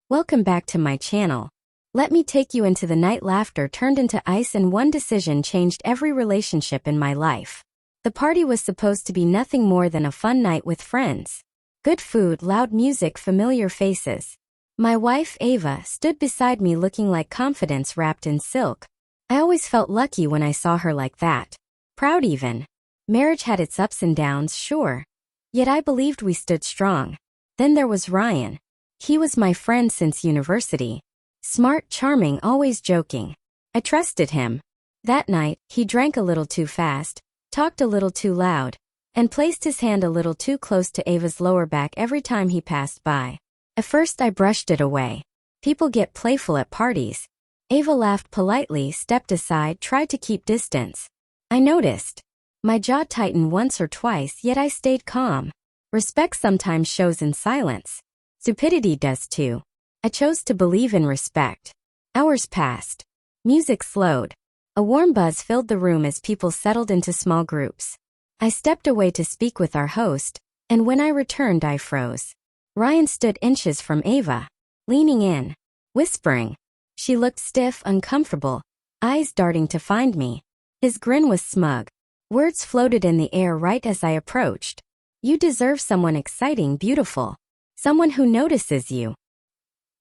Welcome back to my channel. Let me take you into the night laughter turned into ice, and one decision changed every relationship in my life. The party was supposed to be nothing more than a fun night with friends. Good food, loud music, familiar faces. My wife, Ava, stood beside me looking like confidence wrapped in silk. I always felt lucky when I saw her like that. Proud even. Marriage had its ups and downs, sure. Yet I believed we stood strong. Then there was Ryan. He was my friend since university. Smart, charming, always joking. I trusted him. That night, he drank a little too fast, talked a little too loud, and placed his hand a little too close to Ava's lower back every time he passed by. At first I brushed it away. People get playful at parties. Ava laughed politely, stepped aside, tried to keep distance. I noticed. My jaw tightened once or twice, yet I stayed calm. Respect sometimes shows in silence. Stupidity does too. I chose to believe in respect. Hours passed. Music slowed. A warm buzz filled the room as people settled into small groups. I stepped away to speak with our host, and when I returned I froze. Ryan stood inches from Ava, leaning in, whispering. She looked stiff, uncomfortable, eyes darting to find me. His grin was smug. Words floated in the air right as I approached. You deserve someone exciting, beautiful. Someone who notices you.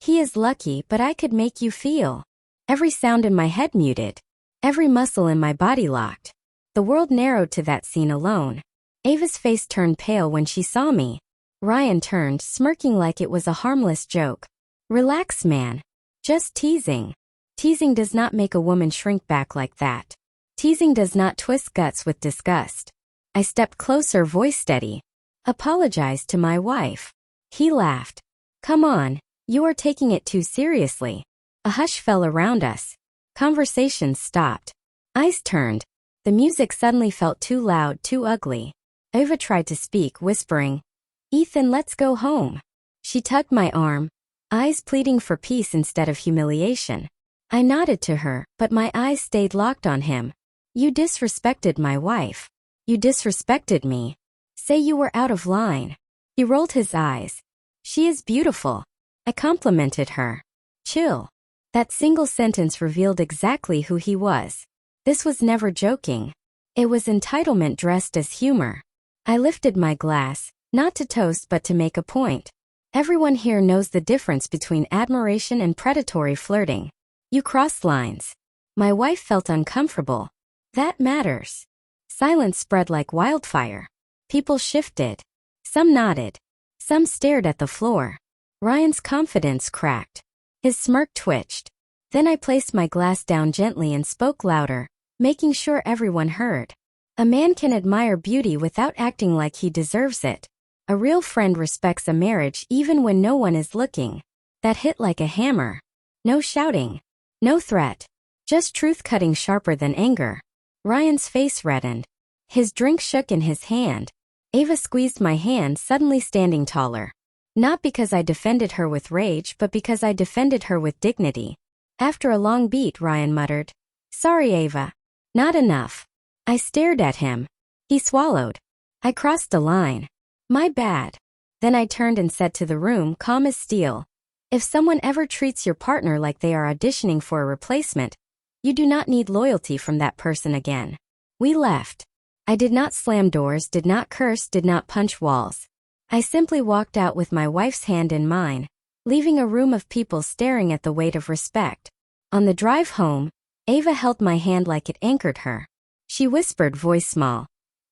He is lucky, but I could make you feel. Every sound in my head muted. Every muscle in my body locked. The world narrowed to that scene alone. Ava's face turned pale when she saw me. Ryan turned, smirking like it was a harmless joke. Relax, man. Just teasing. Teasing does not make a woman shrink back like that. Teasing does not twist guts with disgust. I stepped closer, voice steady. Apologized to my wife. He laughed. Come on, you are taking it too seriously. A hush fell around us. Conversations stopped. Eyes turned. The music suddenly felt too loud, too ugly. Ava tried to speak, whispering, Ethan, let's go home. She tugged my arm, eyes pleading for peace instead of humiliation. I nodded to her, but my eyes stayed locked on him. You disrespected my wife. You disrespected me. Say you were out of line. He rolled his eyes. She is beautiful. I complimented her. Chill. That single sentence revealed exactly who he was. This was never joking. It was entitlement dressed as humor. I lifted my glass, not to toast but to make a point. Everyone here knows the difference between admiration and predatory flirting. You crossed lines. My wife felt uncomfortable. That matters. Silence spread like wildfire. People shifted. Some nodded. Some stared at the floor. Ryan's confidence cracked. His smirk twitched. Then I placed my glass down gently and spoke louder, making sure everyone heard. A man can admire beauty without acting like he deserves it. A real friend respects a marriage even when no one is looking. That hit like a hammer. No shouting. No threat. Just truth cutting sharper than anger. Ryan's face reddened. His drink shook in his hand. Ava squeezed my hand, suddenly standing taller. Not because I defended her with rage, but because I defended her with dignity. After a long beat, Ryan muttered, Sorry, Ava. Not enough. I stared at him. He swallowed. I crossed a line. My bad. Then I turned and said to the room, calm as steel, If someone ever treats your partner like they are auditioning for a replacement, you do not need loyalty from that person again. We left. I did not slam doors, did not curse, did not punch walls. I simply walked out with my wife's hand in mine, leaving a room of people staring at the weight of respect. On the drive home, Ava held my hand like it anchored her. She whispered, voice small,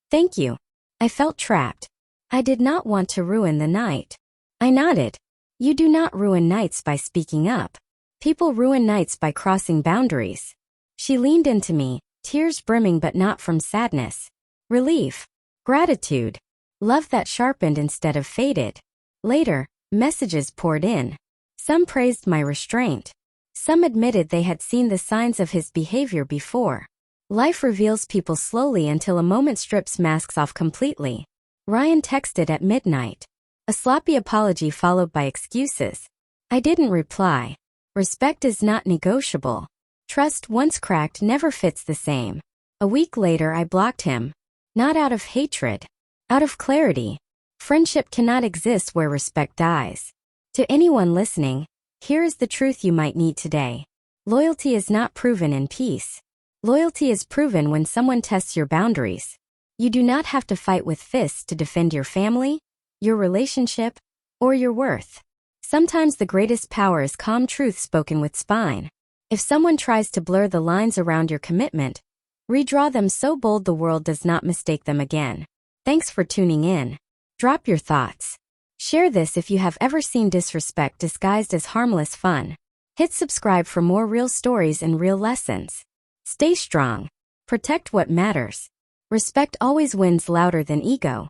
Thank you. I felt trapped. I did not want to ruin the night. I nodded. You do not ruin nights by speaking up. People ruin nights by crossing boundaries. She leaned into me, tears brimming but not from sadness. Relief. Gratitude. Love that sharpened instead of faded. Later, messages poured in. Some praised my restraint. Some admitted they had seen the signs of his behavior before. Life reveals people slowly until a moment strips masks off completely. Ryan texted at midnight. A sloppy apology followed by excuses. I didn't reply. Respect is not negotiable. Trust once cracked never fits the same. A week later I blocked him. Not out of hatred. Out of clarity. Friendship cannot exist where respect dies. To anyone listening, Here is the truth you might need today. Loyalty is not proven in peace. Loyalty is proven when someone tests your boundaries. You do not have to fight with fists to defend your family, your relationship, or your worth. Sometimes the greatest power is calm truth spoken with spine. If someone tries to blur the lines around your commitment, redraw them so bold the world does not mistake them again. Thanks for tuning in. Drop your thoughts. Share this if you have ever seen disrespect disguised as harmless fun. Hit subscribe for more real stories and real lessons. Stay strong. Protect what matters. Respect always wins louder than ego.